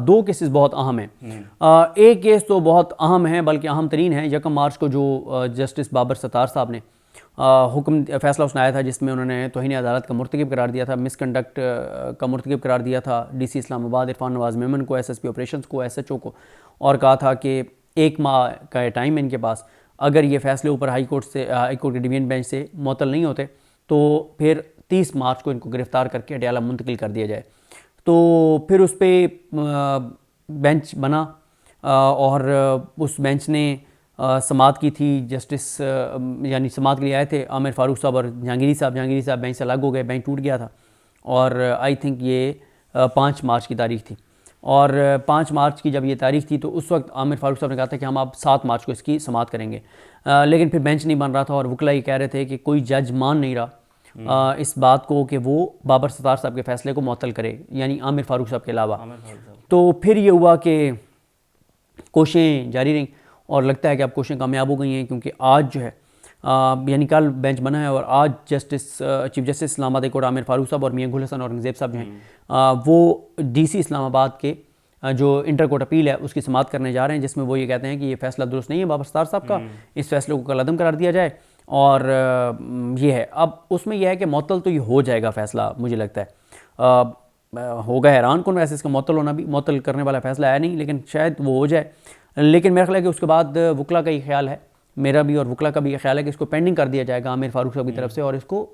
دو cases بہت اہم ہیں. ایک کیس تو بہت اہم ہے بلکہ اہم ترین ہے. 1 مارچ کو جو جسٹس بابر ستار صاحب نے فیصلہ سنایا تھا جس میں انہوں نے توہین عدالت کا مرتکب قرار دیا تھا, مس کنڈکٹ کا مرتکب قرار دیا تھا ڈی سی اسلام آباد عرفان نواز میمن کو, ایس ایس پی آپریشنز کو, ایس ایچ او کو, اور کہا تھا کہ 1 ماہ کا ٹائم ہے ان کے پاس, اگر یہ فیصلے اوپر ہائی کورٹ کے ڈویژن بینچ سے معطل نہیں ہوتے تو پھر 30 مارچ کو ان کو گرفتار کر کے اڈیالہ منتقل کر دیا جائے. تو پھر اس پہ بینچ بنا اور اس بینچ نے سماعت کی تھی. جسٹس یعنی سماعت کے لیے آئے تھے عامر فاروق صاحب اور جہانگیری صاحب بینچ سے الگ ہو گئے, بینچ ٹوٹ گیا تھا اور آئی تھنک یہ 5 مارچ کی تاریخ تھی. اور 5 مارچ کی جب یہ تاریخ تھی تو اس وقت عامر فاروق صاحب نے کہا تھا کہ ہم اب 7 مارچ کو اس کی سماعت کریں گے, لیکن پھر بینچ نہیں بن رہا تھا اور وکلاء یہ کہہ رہے تھے کہ کوئی جج مان نہیں رہا اس بات کو کہ وہ بابر ستار صاحب کے فیصلے کو معطل کرے, یعنی عامر فاروق صاحب کے علاوہ. تو پھر یہ ہوا کہ کوششیں جاری رہیں اور لگتا ہے کہ اب کوششیں کامیاب ہو گئی ہیں, کیونکہ آج جو ہے یعنی کل بینچ بنا ہے اور آج چیف جسٹس اسلام آباد کورٹ عامر فاروق صاحب اور میاں گل حسن اورنگزیب صاحب جو ہیں وہ ڈی سی اسلام آباد کے جو انٹر کورٹ اپیل ہے اس کی سماعت کرنے جا رہے ہیں, جس میں وہ یہ کہتے ہیں کہ یہ فیصلہ درست نہیں ہے بابر ستار صاحب کا, اس فیصلے کو کالعدم قرار دیا جائے. اور یہ ہے اب اس میں یہ ہے کہ معطل تو یہ ہو جائے گا فیصلہ, مجھے لگتا ہے ہوگا حیران کن ویسے اس کا معطل ہونا بھی, معطل کرنے والا فیصلہ ہے نہیں لیکن شاید وہ ہو جائے. لیکن میرا خیال ہے کہ اس کے بعد وکلاء کا یہ خیال ہے, میرا بھی اور وکلاء کا بھی یہ خیال ہے کہ اس کو پینڈنگ کر دیا جائے گا عامر فاروق صاحب کی طرف سے اور اس کو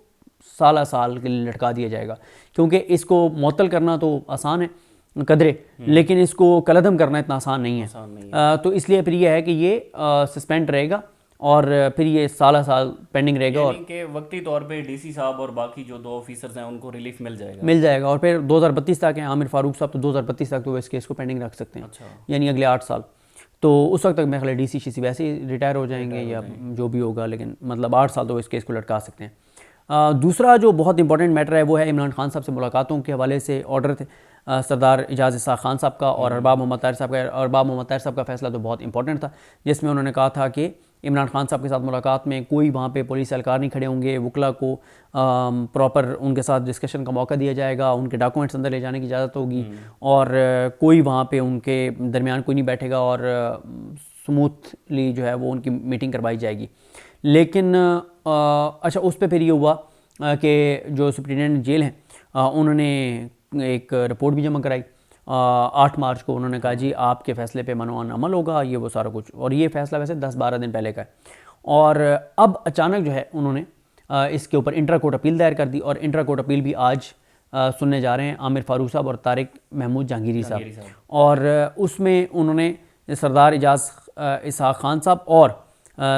سال کے لیے لٹکا دیا جائے گا, کیونکہ اس کو معطل کرنا تو آسان ہے قدرے, لیکن اس کو کالعدم کرنا اتنا آسان نہیں ہے. تو اس لیے پھر یہ ہے کہ یہ سسپینڈ رہے گا اور پھر یہ سال پینڈنگ رہے گا, اور کہ وقتی طور پہ ڈی سی صاحب اور باقی جو 2 آفیسرز ہیں ان کو ریلیف مل جائے گا اور پھر 2032 تک ہیں عامر فاروق صاحب, تو 2032 تک تو اس کیس کو پینڈنگ رکھ سکتے ہیں, یعنی اگلے 8 سال. تو اس وقت تک میرے خیال ڈی سی ویسے ہی ریٹائر ہو جائیں گے یا جو بھی ہوگا, لیکن مطلب 8 سال تو اس کیس کو لٹکا سکتے ہیں. دوسرا جو بہت امپورٹنٹ میٹر ہے وہ ہے عمران خان صاحب سے ملاقاتوں کے حوالے سے آرڈر تھے سردار اعجاز اسحاق خان صاحب کا اور ارباب محمد طاہر صاحب کا. ارباب محمد طاہر صاحب کا فیصلہ تو بہت امپورٹنٹ تھا, جس میں انہوں نے کہا تھا کہ عمران خان صاحب کے ساتھ ملاقات میں کوئی وہاں پہ پولیس اہلکار نہیں کھڑے ہوں گے, وکلاء کو پراپر ان کے ساتھ ڈسکشن کا موقع دیا جائے گا, ان کے ڈاکومنٹس اندر لے جانے کی اجازت ہوگی اور کوئی وہاں پہ ان کے درمیان کوئی نہیں بیٹھے گا اور سموتھلی جو ہے وہ ان کی میٹنگ کروائی جائے گی. لیکن اچھا اس پہ پھر یہ ہوا کہ جو سپرنٹینڈنٹ جیل ہیں انہوں نے ایک رپورٹ بھی جمع کرائی 8 مارچ کو. انہوں نے کہا جی آپ کے فیصلے پہ منوان عمل ہوگا, یہ وہ سارا کچھ, اور یہ فیصلہ ویسے 10-12 دن پہلے کا ہے. اور اب اچانک جو ہے انہوں نے اس کے اوپر انٹرا کورٹ اپیل دائر کر دی, اور انٹرا کورٹ اپیل بھی آج سننے جا رہے ہیں عامر فاروق صاحب اور طارق محمود جہانگیری صاحب. اور اس میں انہوں نے سردار اعجاز اسحاق خان صاحب اور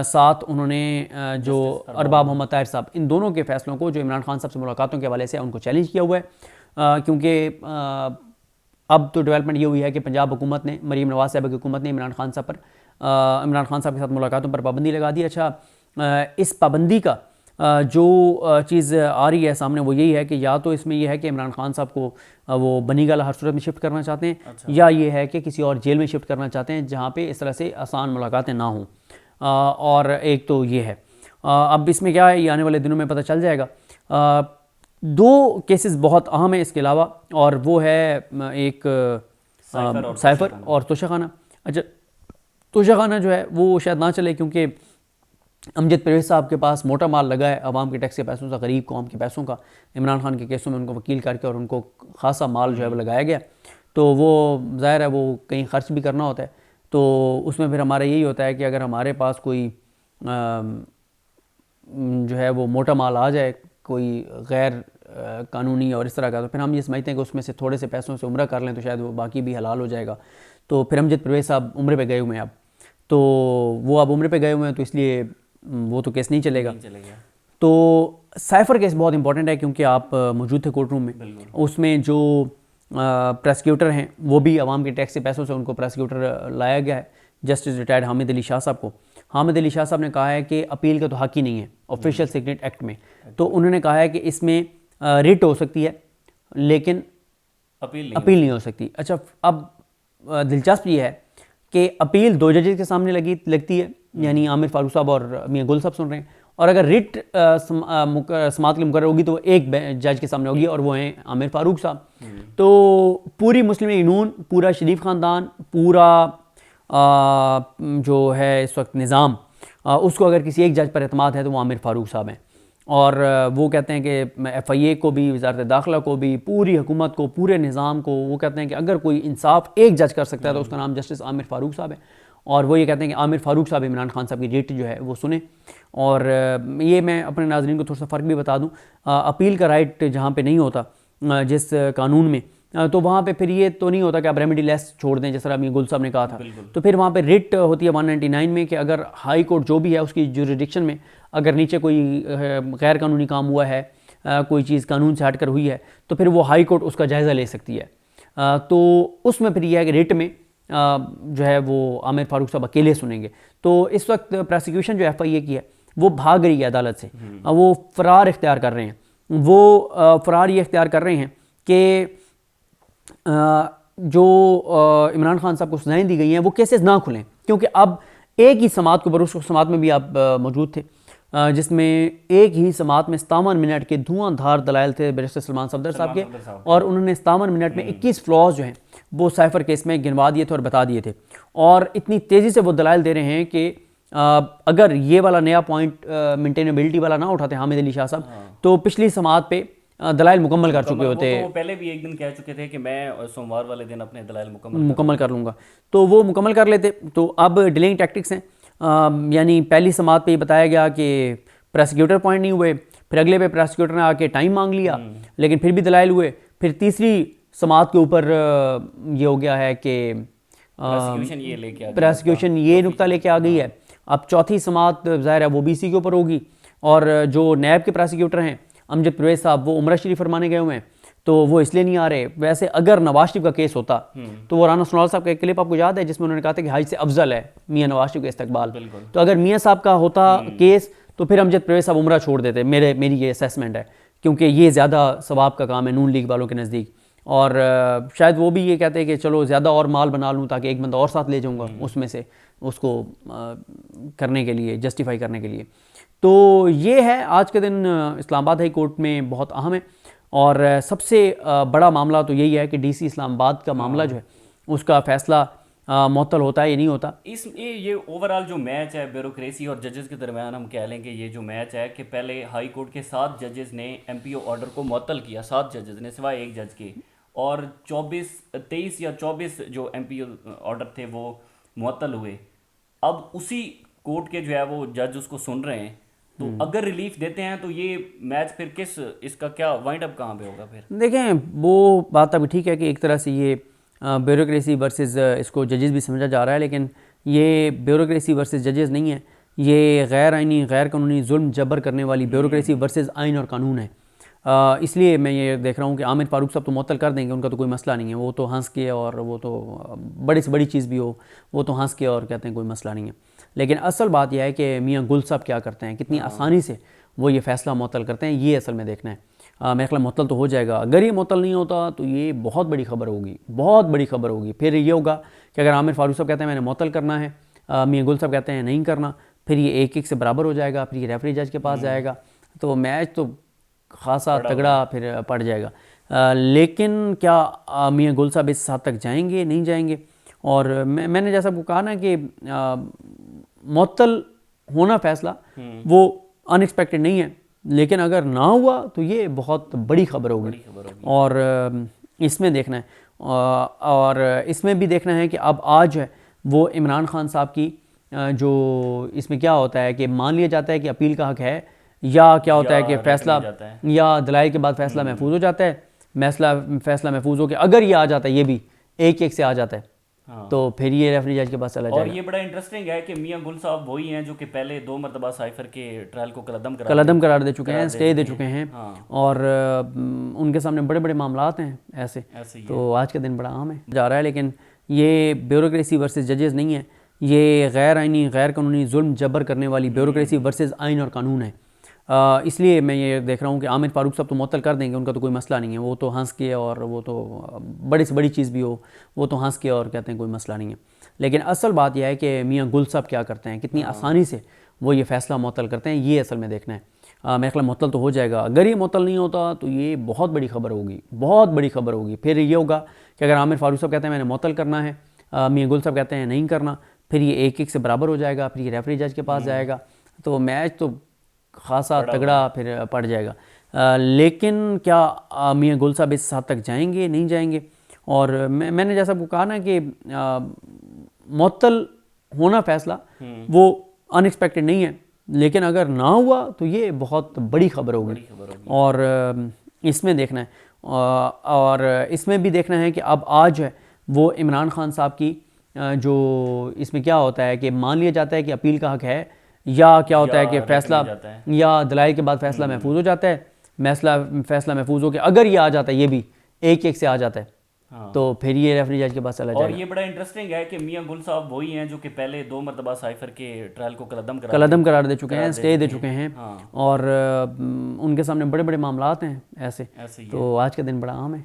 ساتھ انہوں نے جو ارباب محمد طاہر صاحب, ان دونوں کے فیصلوں کو جو عمران خان صاحب سے ملاقاتوں کے حوالے سے ان کو چیلنج کیا ہوا ہے, کیونکہ اب تو ڈیولپمنٹ یہ ہوئی ہے کہ پنجاب حکومت نے, مریم نواز صاحبہ کی حکومت نے عمران خان صاحب کے ساتھ ملاقاتوں پر پابندی لگا دی. اچھا اس پابندی کا جو چیز آ رہی ہے سامنے وہ یہی ہے کہ یا تو اس میں یہ ہے کہ عمران خان صاحب کو وہ بنی گالہ ہر صورت میں شفٹ کرنا چاہتے ہیں, یا یہ ہے کہ کسی اور جیل میں شفٹ کرنا چاہتے ہیں جہاں پہ اس طرح سے آسان ملاقاتیں نہ ہوں. اور ایک تو یہ ہے, اب اس میں کیا ہے یہ آنے والے دنوں میں پتہ چل جائے گا. 2 کیسز بہت اہم ہیں اس کے علاوہ, اور وہ ہے ایک سائفر اور توشہ خانہ. اچھا توشہ خانہ جو ہے وہ شاید نہ چلے کیونکہ امجد پرویز صاحب کے پاس موٹا مال لگا ہے عوام کے ٹیکس کے پیسوں سے, غریب قوم کے پیسوں کا. عمران خان کے کیسوں میں ان کو وکیل کر کے اور ان کو خاصا مال جو ہے وہ لگایا گیا, تو وہ ظاہر ہے وہ کہیں خرچ بھی کرنا ہوتا ہے. تو اس میں پھر ہمارا یہی ہوتا ہے کہ اگر ہمارے پاس کوئی جو ہے وہ موٹا مال آ جائے کوئی غیر قانونی اور اس طرح کا, تو پھر ہم یہ سمجھتے ہیں کہ اس میں سے تھوڑے سے پیسوں سے عمرہ کر لیں تو شاید وہ باقی بھی حلال ہو جائے گا. تو پھر امجد پرویز صاحب عمرے پہ گئے ہوئے ہیں اب, تو وہ اب عمرے پہ گئے ہوئے ہیں تو اس لیے وہ تو کیس نہیں چلے گا. تو سائفر کیس بہت امپورٹنٹ ہے کیونکہ آپ موجود تھے کورٹ روم میں. اس میں جو پراسیکیوٹر ہیں وہ بھی عوام کے ٹیکس کے پیسوں سے ان کو پراسیکیوٹر لایا گیا ہے, جسٹس ریٹائرڈ حامد علی شاہ صاحب کو. حامد علی شاہ صاحب نے کہا ہے کہ اپیل کا تو حق ہی نہیں ہے آفیشیل سگنیٹ ایکٹ میں, تو انہوں نے کہا ہے کہ اس میں ریٹ ہو سکتی ہے لیکن اپیل نہیں ہو سکتی. اچھا اب دلچسپ یہ ہے کہ اپیل 2 ججز کے سامنے لگتی ہے, یعنی عامر فاروق صاحب اور میاں گل صاحب سن رہے ہیں, اور اگر رٹ سماعت کے لیے مقرر ہوگی تو وہ ایک جج کے سامنے ہوگی اور وہ ہیں عامر فاروق صاحب. تو پوری مسلم لیگ نون, پورا شریف خاندان, پورا جو ہے اس وقت نظام, اس کو اگر کسی ایک جج پر اعتماد ہے تو وہ عامر فاروق صاحب ہیں. اور وہ کہتے ہیں کہ ایف آئی اے کو بھی, وزارت داخلہ کو بھی, پوری حکومت کو, پورے نظام کو, وہ کہتے ہیں کہ اگر کوئی انصاف ایک جج کر سکتا ہے تو اس کا نام جسٹس عامر فاروق صاحب ہے. اور وہ یہ کہتے ہیں کہ عامر فاروق صاحب عمران خان صاحب کی ریٹ جو ہے وہ سنیں. اور یہ میں اپنے ناظرین کو تھوڑا سا فرق بھی بتا دوں, اپیل کا رائٹ جہاں پہ نہیں ہوتا جس قانون میں, تو وہاں پہ پھر یہ تو نہیں ہوتا کہ آپ ریمیڈی لیس چھوڑ دیں, جس طرح میاں گل صاحب نے کہا تھا. تو پھر وہاں پہ ریٹ ہوتی ہے 199 میں کہ اگر ہائی کورٹ جو بھی ہے اس کی جوریڈکشن میں اگر نیچے کوئی غیر قانونی کام ہوا ہے, کوئی چیز قانون سے ہٹ کر ہوئی ہے, تو پھر وہ ہائی کورٹ اس کا جائزہ لے سکتی ہے. تو اس میں پھر یہ ہے کہ ریٹ میں جو ہے وہ عامر فاروق صاحب اکیلے سنیں گے. تو اس وقت پروسیکیوشن جو ایف آئی اے کی ہے وہ بھاگ رہی ہے عدالت سے, وہ فرار اختیار کر رہے ہیں. وہ فرار یہ اختیار کر رہے ہیں کہ جو عمران خان صاحب کو سزائیں دی گئی ہیں وہ کیسز نہ کھلیں, کیونکہ اب ایک ہی سماعت کو, اس سماعت میں بھی آپ موجود تھے, جس میں ایک ہی سماعت میں 57 منٹ کے دھواں دھار دلائل تھے بیرسٹر سلمان صفدر صاحب کے, اور انہوں نے 57 منٹ میں 21 فلاز جو ہیں وہ سائفر کیس میں گنوا دیے تھے اور بتا دیے تھے. اور اتنی تیزی سے وہ دلائل دے رہے ہیں کہ اگر یہ والا نیا پوائنٹ مینٹینیبلٹی والا نہ اٹھاتے حامد علی شاہ صاحب تو پچھلی سماعت پہ دلائل مکمل کر چکے ہوتے. وہ پہلے بھی ایک دن کہہ چکے تھے کہ میں سوموار والے دن اپنے دلائل مکمل کر لوں گا, تو وہ مکمل کر لیتے. تو اب ڈیلنگ ٹیکٹکس ہیں, یعنی پہلی سماعت پہ یہ بتایا گیا کہ پروسیکیوٹر پوائنٹ نہیں ہوئے, پھر اگلے پہ پروسیکیوٹر نے آ کے ٹائم مانگ لیا لیکن پھر بھی دلائل ہوئے. پھر تیسری سماعت کے اوپر یہ ہو گیا ہے کہ پروسیکیوشن یہ نقطہ لے کے آ گئی ہے. اب چوتھی سماعت ظاہر ہے وہ بی سی کے اوپر ہوگی, اور جو نیب کے پروسیکیوٹر ہیں امجد پرویز صاحب وہ عمرہ شریف فرمانے گئے ہوئے ہیں, تو وہ اس لیے نہیں آ رہے. ویسے اگر نواز شریف کا کیس ہوتا تو وہ رانا سنوال صاحب کا ایک کلپ آپ کو یاد ہے جس میں انہوں نے کہا تھا کہ حج سے افضل ہے میاں نواز شریف کا استقبال. تو اگر میاں صاحب کا ہوتا کیس تو پھر امجد پرویز صاحب عمرہ چھوڑ دیتے, میری یہ اسیسمنٹ ہے, کیونکہ یہ زیادہ ثواب کا کام ہے نون لیگ والوں کے نزدیک. اور شاید وہ بھی یہ کہتے ہیں کہ چلو زیادہ اور مال بنا لوں تاکہ ایک بندہ اور ساتھ لے جاؤں گا اس میں سے, اس کو کرنے کے لیے, جسٹیفائی کرنے کے لیے. تو یہ ہے آج کے دن اسلام آباد ہائی کورٹ میں بہت اہم ہے. اور سب سے بڑا معاملہ تو یہی ہے کہ ڈی سی اسلام آباد کا معاملہ جو ہے اس کا فیصلہ معطل ہوتا ہے یا نہیں ہوتا. یہ اوورال جو میچ ہے بیوروکریسی اور ججز کے درمیان, ہم کہہ لیں کہ یہ جو میچ ہے کہ پہلے ہائی کورٹ کے 7 ججز نے ایم پی او آرڈر کو معطل کیا, 7 ججز نے سوائے ایک جج کے, اور 23 یا 24 جو ایم پی او آرڈر تھے وہ معطل ہوئے. اب اسی کورٹ کے جو ہے وہ جج اس کو سن رہے ہیں, تو اگر ریلیف دیتے ہیں تو یہ میچ پھر اس کا کیا وائنڈ اپ کہاں پہ ہوگا پھر؟ دیکھیں وہ بات ابھی ٹھیک ہے کہ ایک طرح سے یہ بیوروکریسی ورسز اس کو ججز بھی سمجھا جا رہا ہے, لیکن یہ بیوروکریسی ورسز ججز نہیں ہے, یہ غیر آئینی غیر قانونی ظلم جبر کرنے والی بیوروکریسی ورسز آئین اور قانون ہے. اس لیے میں یہ دیکھ رہا ہوں کہ عامر فاروق صاحب تو معطل کر دیں گے, ان کا تو کوئی مسئلہ نہیں ہے, وہ تو ہنس کے, اور وہ تو بڑی سے بڑی چیز بھی ہو وہ تو ہنس کے اور کہتے ہیں کوئی مسئلہ نہیں ہے. لیکن اصل بات یہ ہے کہ میاں گل صاحب کیا کرتے ہیں, کتنی آسانی سے وہ یہ فیصلہ معطل کرتے ہیں, یہ اصل میں دیکھنا ہے. میرے خیال معطل تو ہو جائے گا, اگر یہ معطل نہیں ہوتا تو یہ بہت بڑی خبر ہوگی, بہت بڑی خبر ہوگی. پھر یہ ہوگا کہ اگر عامر فاروق صاحب کہتے ہیں میں نے معطل کرنا ہے, میاں گل صاحب کہتے ہیں نہیں کرنا, پھر یہ 1-1 سے برابر ہو جائے گا, پھر یہ ریفری جج کے پاس جائے گا, تو میچ تو خاصا تگڑا پھر پڑ جائے گا. لیکن کیا میاں گل صاحب اس حد تک جائیں گے, نہیں جائیں گے؟ اور میں نے جیسا کو کہا نا کہ معطل ہونا فیصلہ وہ ان ایکسپیکٹڈ نہیں ہے, لیکن اگر نہ ہوا تو یہ بہت بڑی خبر ہوگی. اور اس میں دیکھنا ہے, اور اس میں بھی دیکھنا ہے کہ اب آج ہے وہ عمران خان صاحب کی جو اس میں کیا ہوتا ہے کہ مان لیا جاتا ہے کہ اپیل کا حق ہے, یا کیا ہوتا ہے کہ فیصلہ یا دلائل کے بعد فیصلہ محفوظ ہو جاتا ہے. فیصلہ محفوظ ہو کے اگر یہ آ جاتا ہے, یہ بھی 1-1 سے آ جاتا ہے, تو پھر یہ ریفری جج کے پاس چلا جائے گا. اور یہ بڑا انٹرسٹنگ ہے کہ میاں گل صاحب وہی ہیں جو کہ پہلے 2 مرتبہ سائفر کے ٹرائل کو کلعدم قرار دے چکے ہیں, اسٹے دے چکے ہیں, اور ان کے سامنے بڑے بڑے معاملات ہیں ایسے. تو آج کا دن بڑا اہم ہے جا رہا ہے, لیکن یہ بیوروکریسی ورسز ججز نہیں ہے, یہ غیر آئینی غیر قانونی ظلم جبر کرنے والی بیوروکریسی ورسز آئین اور قانون ہے. اس لیے میں یہ دیکھ رہا ہوں کہ عامر فاروق صاحب تو معطل کر دیں گے, ان کا تو کوئی مسئلہ نہیں ہے, وہ تو ہنس کے, اور وہ تو بڑی سے بڑی چیز بھی ہو وہ تو ہنس کے اور کہتے ہیں کوئی مسئلہ نہیں ہے. لیکن اصل بات یہ ہے کہ میاں گل صاحب کیا کرتے ہیں, کتنی آسانی سے وہ یہ فیصلہ معطل کرتے ہیں. یہ اصل میں دیکھنا ہے. میرے خیال معطل تو ہو جائے گا. اگر یہ معطل نہیں ہوتا تو یہ بہت بڑی خبر ہوگی, بہت بڑی خبر ہوگی. پھر یہ ہوگا کہ اگر عامر فاروق صاحب کہتے ہیں میں نے معطل کرنا ہے, میاں گل صاحب کہتے ہیں نہیں کرنا, پھر یہ 1-1 سے برابر ہو جائے گا. پھر یہ ریفری جج کے پاس جائے گا, تو میچ تو خاصا تگڑا پھر پڑ جائے گا. لیکن کیا میاں گل صاحب اس حد تک جائیں گے, نہیں جائیں گے؟ اور میں نے جیسا کہا نا کہ معطل ہونا فیصلہ وہ ان ایکسپیکٹڈ نہیں ہے, لیکن اگر نہ ہوا تو یہ بہت بڑی خبر ہوگی. اور اس میں دیکھنا ہے, اور اس میں بھی دیکھنا ہے کہ اب آج ہے وہ عمران خان صاحب کی جو اس میں کیا ہوتا ہے کہ مان لیا جاتا ہے کہ اپیل کا حق ہے, یا کیا ہوتا ہے کہ فیصلہ یا دلائل کے بعد فیصلہ محفوظ ہو جاتا ہے. فیصلہ محفوظ ہو کے اگر یہ آ جاتا ہے, یہ بھی 1-1 سے آ جاتا ہے, تو پھر یہ ریفری جج کے پاس چلا جائے اور گا. یہ بڑا انٹرسٹنگ ہے کہ میاں گل صاحب وہی ہیں جو کہ پہلے 2 مرتبہ سائفر کے ٹرائل کو کالعدم قرار دے چکے ہیں, اسٹے دے چکے ہیں, اور ان کے سامنے بڑے بڑے معاملات ہیں ایسے. تو آج کا دن بڑا اہم ہے.